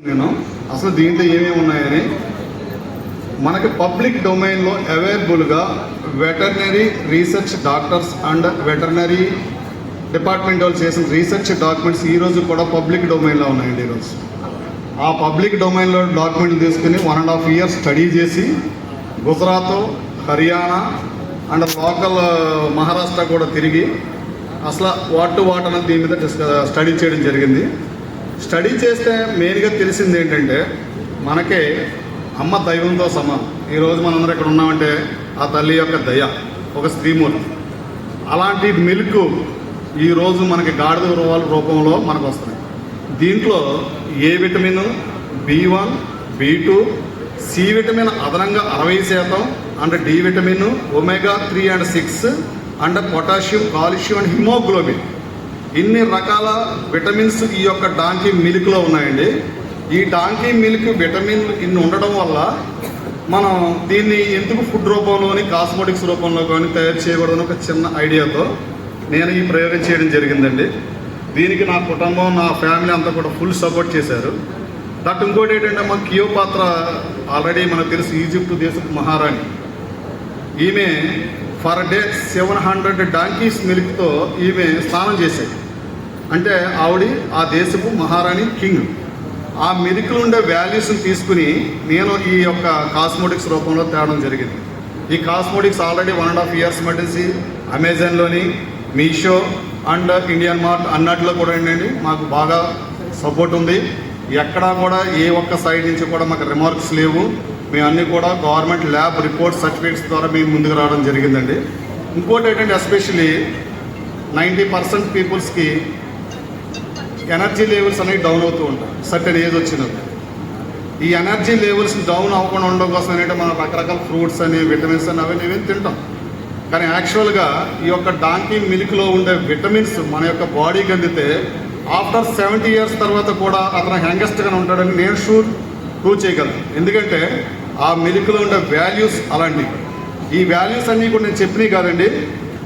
నేను అసలు దీంట్లో ఏమేమి ఉన్నాయని మనకి పబ్లిక్ డొమైన్లో అవైలబుల్గా veterinary research doctors and veterinary department వాళ్ళు చేసిన రీసెర్చ్ డాక్యుమెంట్స్ ఈరోజు కూడా పబ్లిక్ డొమైన్లో ఉన్నాయండి. ఈరోజు ఆ పబ్లిక్ డొమైన్లో డాక్యుమెంట్లు తీసుకుని 1.5 years స్టడీ చేసి గుజరాత్, హర్యానా అండ్ లోకల్ మహారాష్ట్ర కూడా తిరిగి అసలు వాట్ అనేది దీని మీద స్టడీ చేయడం జరిగింది. స్టడీ చేస్తే మెయిన్గా తెలిసింది ఏంటంటే మనకే అమ్మ దైవంతో సమానం. ఈరోజు మనందరం ఇక్కడ ఉన్నామంటే ఆ తల్లి యొక్క దయ, ఒక స్త్రీమూర్తి. అలాంటి మిల్క్ ఈరోజు మనకి గాడిద రూపంలో మనకు వస్తున్నాయి. దీంట్లో ఏ vitamin, B1, B2, C vitamin అదనంగా 60% and D vitamin, omega-3 and 6 and potassium, calcium and haemoglobin, ఇన్ని రకాల విటమిన్స్ ఈ యొక్క డాంకీ మిల్క్లో ఉన్నాయండి. ఈ డాంకీ మిల్క్ విటమిన్ ఇన్ని ఉండడం వల్ల మనం దీన్ని ఎందుకు ఫుడ్ రూపంలోని కాస్మెటిక్స్ రూపంలో కానీ తయారు చేయకూడదని ఒక చిన్న ఐడియాతో నేను ఈ ప్రయోగం చేయడం జరిగిందండి. దీనికి నా కుటుంబం, నా ఫ్యామిలీ అంతా కూడా ఫుల్ సపోర్ట్ చేశారు. దట్ ఇంకోటి ఏంటంటే మా క్లియోపాత్ర ఆల్రెడీ మనకు తెలుసు, ఈజిప్ట్ దేశపు మహారాణి. ఈమె ఫర్ డే 700 డాంకీస్ మిల్క్తో ఈమె స్నానం చేసేది. అంటే ఆవిడ ఆ దేశపు మహారాణి, కింగ్. ఆ మిల్క్లో ఉండే వాల్యూస్ని తీసుకుని నేను ఈ యొక్క కాస్మెటిక్స్ రూపంలో తేవడం జరిగింది. ఈ కాస్మెటిక్స్ ఆల్రెడీ 1.5 years మధ్యసి అమెజాన్లోని, మీషో అండ్ ఇండియన్ మార్ట్ అన్నట్లో కూడా ఏంటండి మాకు బాగా సపోర్ట్ ఉంది. ఎక్కడా కూడా ఏ ఒక్క సైడ్ నుంచి కూడా మాకు రిమార్క్స్ లేవు. మేము అన్నీ కూడా గవర్నమెంట్ ల్యాబ్ రిపోర్ట్ సర్టిఫికేట్స్ ద్వారా మేము ముందుకు రావడం జరిగిందండి. ఇంకోటి ఏంటంటే ఎస్పెషలీ 90% పీపుల్స్కి ఎనర్జీ లెవెల్స్ అనేవి డౌన్ అవుతూ ఉంటాయి సర్టెన్ ఏజ్ వచ్చినప్పుడు. ఈ ఎనర్జీ లెవెల్స్ డౌన్ అవ్వకుండా ఉండడం కోసం ఏంటంటే మనం రకరకాల ఫ్రూట్స్ అని, విటమిన్స్ అని అవన్నీ తింటాం. కానీ యాక్చువల్గా ఈ యొక్క డాంకీ మిల్క్లో ఉండే విటమిన్స్ మన యొక్క బాడీకి అందితే ఆఫ్టర్ 70 years తర్వాత కూడా అతను యంగెస్ట్గా ఉంటాడని నేను ప్రూవ్ చేయగలను. ఎందుకంటే ఆ మిల్క్లో ఉండే వాల్యూస్ అలాంటివి. ఈ వాల్యూస్ అన్నీ కూడా నేను చెప్పినవి కాదండి,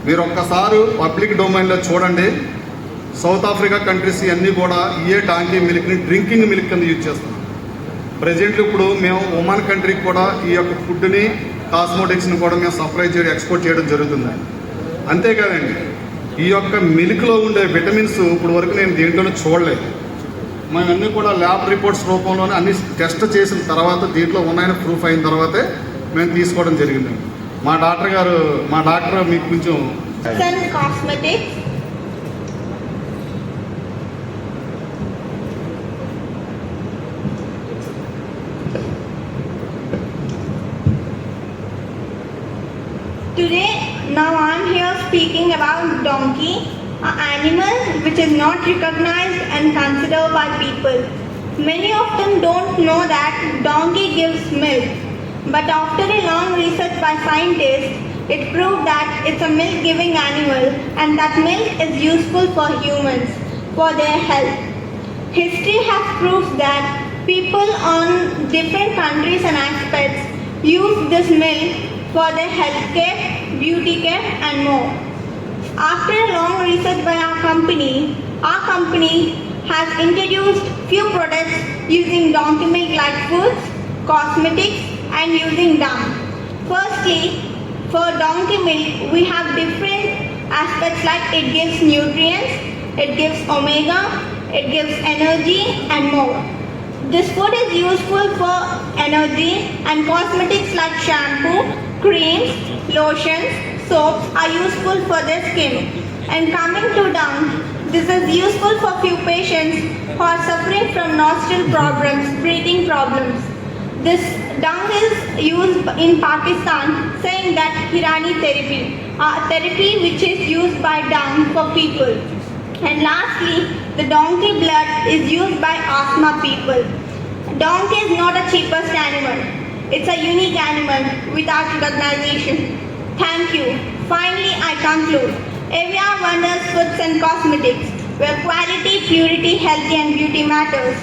మీరు ఒక్కసారి పబ్లిక్ డొమైన్లో చూడండి. సౌత్ ఆఫ్రికా కంట్రీస్ అన్నీ కూడా ఏ డాంకీ మిల్క్ని డ్రింకింగ్ మిల్క్ కింద యూజ్ చేస్తున్నాం. ప్రజెంట్ ఇప్పుడు మేము ఒమాన్ కంట్రీకి కూడా ఈ యొక్క ఫుడ్ని, కాస్మెటిక్స్ని కూడా మేము సప్లై చేయడం, ఎక్స్పోర్ట్ చేయడం జరుగుతుంది. అంతేకాదండి ఈ యొక్క మిల్క్లో ఉండే విటమిన్స్ ఇప్పుడు వరకు నేను దేంట్లోనే చూడలేదు. మేమన్నీ కూడా ల్యాబ్ రిపోర్ట్స్ రూపంలోనే అన్ని టెస్ట్ చేసిన తర్వాత దీంట్లో ఉన్నాయని ప్రూఫ్ అయిన తర్వాతే మేము తీసుకోవడం జరిగింది. మా డాక్టర్ మీకు కొంచెం Today, now I am here speaking about donkey, an animal which is not recognized and considered by people. Many of them don't know that donkey gives milk, but after a long research by scientists, it proved that it's a milk-giving animal and that milk is useful for humans, for their health. History has proved that people on different countries and aspects use this milk for their health care, beauty care and more. After a long research by our company has introduced few products using donkey milk like foods, cosmetics and using dung. Firstly, for donkey milk we have different aspects like it gives nutrients, it gives omega, it gives energy and more. This food is useful for energy, and cosmetics like shampoo, creams, lotions, soaps are useful for their skin. And coming to dung, this is useful for few patients who are suffering from nostril problems, breathing problems. This dung is used in Pakistan, saying that Hirani therapy, therapy which is used by dung for people. And lastly, the donkey blood is used by asthma people. Donkey is not a cheapest animal. It's a unique animal without recognition. Thank you. Finally, I conclude. Everyone wonders foods and cosmetics, where quality, purity, health and beauty matters.